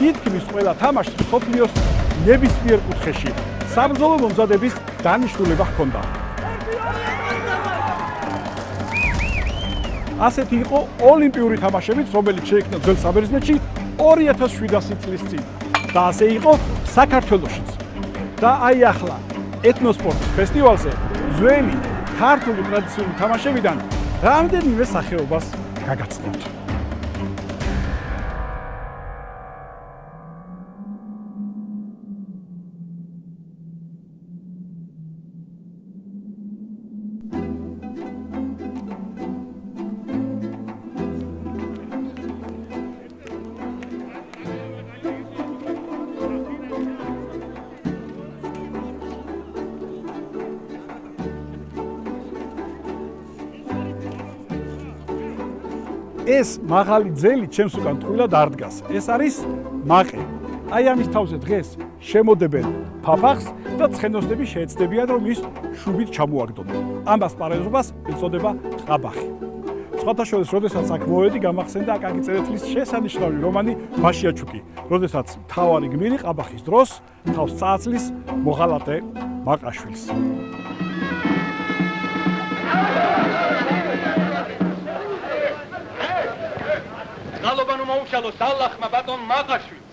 თითქმის ყველა თამაშს მსოფლიოს ნებისმიერ კუთხეში საბრძოლო მომზადების დანიშნულება ჰქონდა. ასეთი იყო ოლიმპიური თამაშებიც, რომელიც შეიქმნა ძველ საბერძნეთში 2700 წლის წინ. და ასე იყო საქართველოშიც. და აი ახლა ეთნოსპორტის ფესტივალზე ძველი ქართული ტრადიციული თამაშებიდან რამდენიმე სახეობას გაგაცნობთ. ეს მაღალი ძელი ჩემს უკან ტყუილად არ დგას. ეს არის მაყე. აი ამის თავზე დღეს შემოდებენ ფაფახს და ცხენოსნები შეეცდებიან, რომ ის შუბით ჩამოაგდონ. ამას პარაზობას ეწოდება ყაბახი. სხვათა შორის, როდესაც აქ მოვედი, გამახსენდა აკაკი წერეთლის შესანიშნავი რომანი ბაშიაჩუკი, როდესაც მთავარი გმირი ყაბახის დროს თავს წააცლის მოღალატე მაყაშვილს. გალობა ნუ მოუშალოს ალახმა ბატონ მაყაშვილს.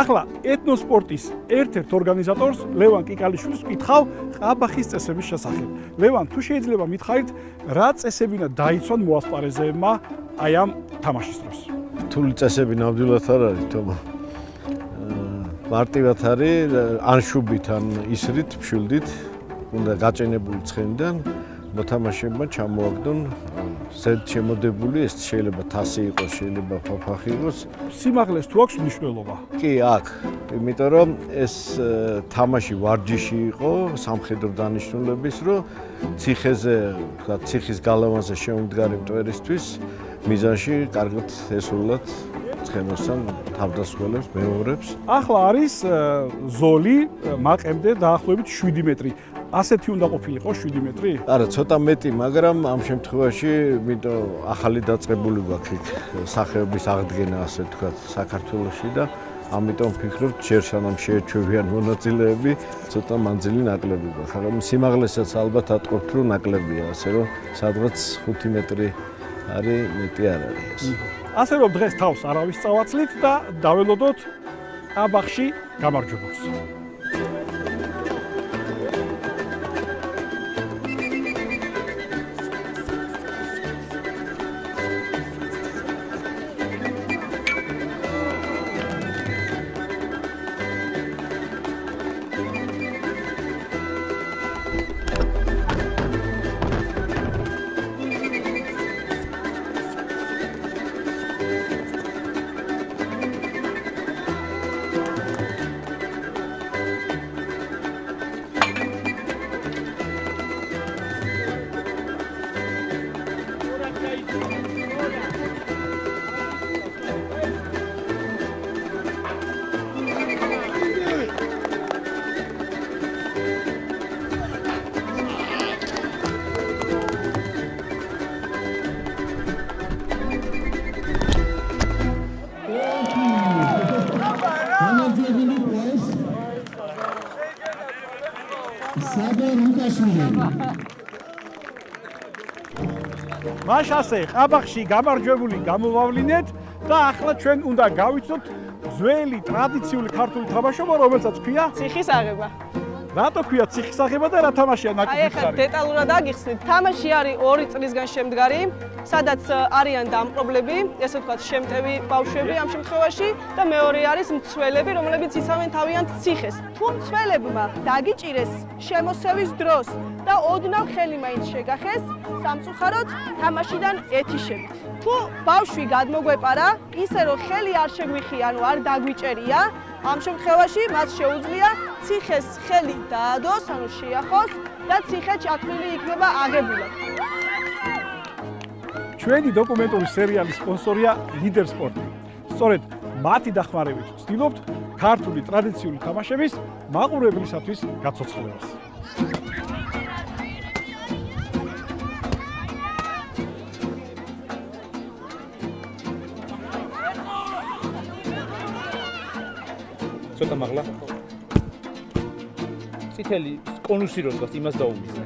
ახლა ეთნოსპორტის ერთ-ერთ ორგანიზატორს ლევან კიკალიშვილს ვკითხავ ყაბახის წესების შესახებ. ლევან, თუ შეიძლება მითხარით, რა წესებინა დაიცვან მოასპარეზეებმა აი ამ თამაშის დროს? რთული წესები ნამდვილად არ არის, თომა. მარტივად არის, ან შუბით, ან ისრით, ფშვილდით, უნდა გაჭენებული ცხენიდან მოთამაშეებმა ჩამოაგდონ ზედ შემოდებული, ეს შეიძლება თასი იყოს, შეიძლება ფაფახი იყოს. სიმაღლეს თუ აქვს მნიშვნელობა? კი, აქვს. იმიტომ რომ ეს თამაში ვარჯიში იყო სამხედრო დანიშნულების, რომ ციხეზე, ვთქვათ, ციხის გალავანზე შემდგარი მტვერისთვის მიზანში კარგად ესრულათ ცხენოსთან თავდასხმელებს, მეომრებს. ახლა არის ზოლი მაყემდე დაახლოებით 7 მეტრი. ასეთი უნდა ყოფილიყო 7 მეტრი? არა, ცოტა მეტი, მაგრამ ამ შემთხვევაში, იმიტომ ახალი დაწყებული გვაქვს იქ სახეობის აღდგენა, ასე ვთქვათ, საქართველოში და ამიტომ ვფიქრობ, ჯერ სანამ შეეჩვევიან მონაწილეები, ცოტა მანძილი ნაკლები გვაქვს. მაგრამ სიმაღლესაც ალბათ ატყობთ, რომ ნაკლებია, ასე რომ სადღაც 5 მეტრი არის, მეტი არ არის. ასე რომ დღეს თავს არავის წავაცლით და დაველოდოთ ყაბახში გამარჯვებას. მაშ ასე ყაბახში გამარჯვებული გამოვავლინეთ და ახლა ჩვენ უნდა გავიცნოთ ძველი ტრადიციული ქართული თამაშობა, რომელსაც ქვია ციხის აღება. რატო ქვია ციხის აღება და რა თამაშია აი ნაკლებად? ახლა დეტალურად აგიხსნით. თამაში არის 2 წლისგან შემდგარი, სადაც არიან დამპყრობლები, ესე ვთქვათ, შემტევი ბავშვები ამ შემთხვევაში და მეორე არის მცველები, რომლებიც იცავენ თავიანთ ციხეს. თუ მცველებმა დაგიჭირეს შემოსევის დროს და ოდნავ ხელი მაინც შეგახეს, სამწუხაროდ თამაშიდან ეთიშებით. თუ ბავშვი გადმოგვეპარა, ისე რომ ხელი არ შეგვიხია, ანუ არ დაგვიჭერია, ამ შემთხვევაში მას შეუძლია ციხეს ხელი დაადოს, ანუ შეახოს და ციხე ჩათვლილი იქნება აღებულად. ჩვენი დოკუმენტური სერიალის სპონსორია ლიდერ სპორტი. სწორედ მათი დახმარებით ვცდილობთ ქართული ტრადიციული თამაშების მაყურებლისათვის გაცოცხლებას. ცოტა მაღლა. წითელი კონუსი რო დგას, იმას დაუმისნე.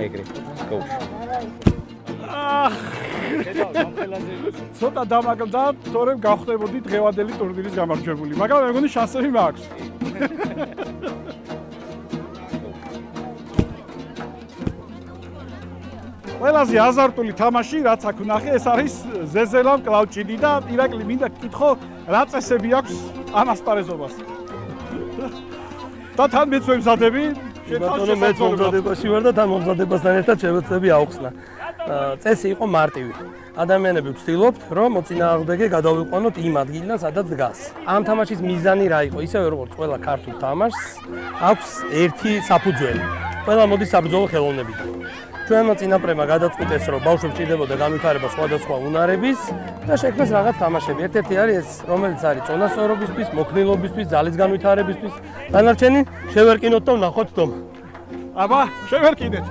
ეგრე. გოუშ. ცოტა დამაგდა, თორემ გავხდებოდი დღევანდელი ტურნირის გამარჯვებული, მაგრამ მე მგონი შანსები მაქვს. ყველაზე აზარტული თამაში, რაც აქ ვნახე, ეს არის ზეზელამ კლავჭიდი და ირაკლი მინდა გკითხო, რა წესები აქვს ამ ასპარეზობას. და თან მეც ვემზადები, ბატონო მეც მომზადებაში ვარ და თან მომზადებასთან ერთად შევეცდები აუხსნა. წესი იყო მარტივი. ადამიანები ვცდილობთ, რომ მოწინააღმდეგე გადავიყვანოთ იმ ადგილიდან, სადაც დგას. ამ თამაშის მიზანი რა იყო? ისევე როგორც ყველა ქართულ თამაშს, აქვს ერთი საფუძველი. ყველა მოდის საბრძოლო ხელოვნებიდან. ჩვენმა წინაპრებმა გადაწყვიტეს, რომ ბავშვებს სჭირდებოდა განვითარება სხვადასხვა უნარების და შექმნეს რაღაც თამაშები. ერთ-ერთი არის ეს, რომელიც არის წონასწორობისთვის, მოქნილობისთვის, ძალის განვითარებისთვის. დანარჩენი შევერკინოთ და ვნახოთ დომ. აბა, შევერკინეთ.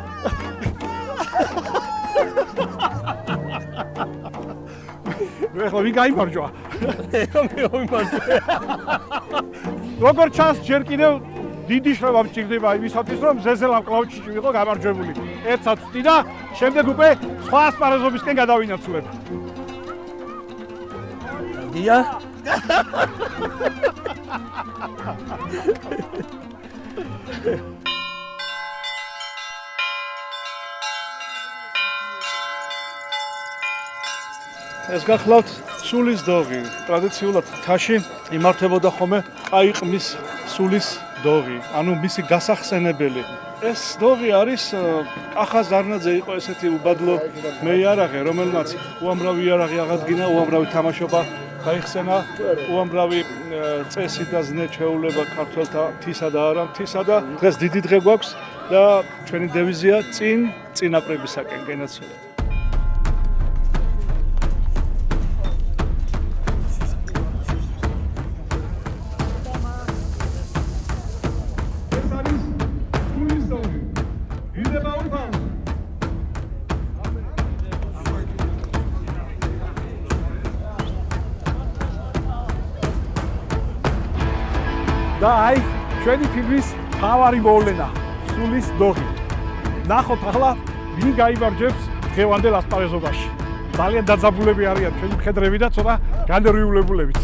ეხლა ვინ გაიმარჯვა? მე ვიმარჯვე. როგორ ჩანს ჯერ კიდევ დიდი შრომა მჭირდება იმისათვის, რომ ზეზელამ კლავჭიში ვიყო გამარჯვებული. ერთსაც ვწდი და შემდეგ უკვე სხვა ასპარეზობისკენ გადავინაცვლებ. დია. ეს გახლავთ სულის დოღი. ტრადიციულად თაში იმართებოდა ხოლმე ყაიყმის სულის დოღი, ანუ მისი გასახსენებელი. ეს დოღი არის კახა ზარნაძე იყო ესეთი უბადლო მეიარაღე, რომელმაც უამრავი იარაღი აღადგინა, უამრავი თამაშობა გაიხსენა, უამრავი წესი და ზნე ჩვეულება ქართველთა თისა და არა მთისა და დღეს დიდი დღე გვაქვს და ჩვენი დევიზია წინ წინაპრებისაკენ გენაცვლეთ. და აი, ჩვენი ფილმის მთავარი მოვლენა, სულის დოღი. ნახოთ ახლა, ვინ გაიმარჯვებს დღევანდელ ასპარეზობაში. ძალიან დაძაბულები არიან ჩვენი მხედრები და ცოტა განერვიულებულებიც.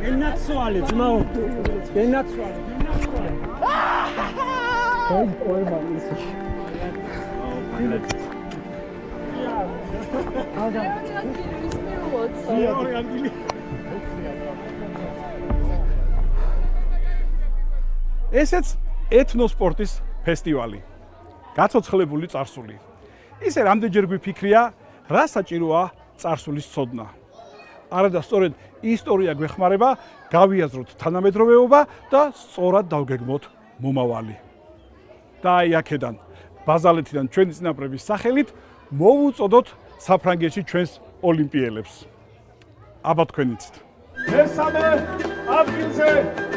გენაცვალე ძმაო. გენაცვალე. ესეც ეთნოსპორტის ფესტივალი. გაცოცხლებული წარსული. ისე რამდენჯერ გვიფიქრია, რა საჭიროა წარსულის ცოდნა. არადა სწორედ ისტორია გვეხმარება, გავიაზროთ თანამედროვეობა და სწორად დავგეგმოთ მომავალი. და აი აქედან, ბაზალეთიდან ჩვენი წინაპრების სახელით მოვუწოდოთ საფრანგეთში ჩვენს ოლიმპიელებს. აბა თქვენიცით. მესამე ადგილზე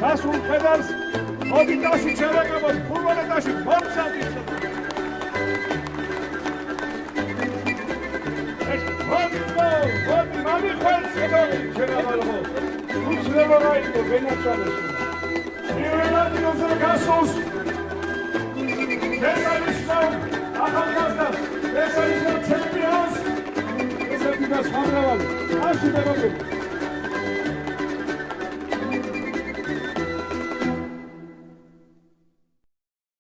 გასულ ხედავს ოდიტაში ჩერეკებოდ ფურმანეთაში ფორცატის. მოდი მომიხვალს შეგავი შეგავალო. უცნობა რაიტო ვენაცვალეს. პირველ ადგილზე გასულს ეს არის ახალგაზრდა, ეს არის ჩემპიონს. ეს არის გასხმარავალი. აში დაგაგები.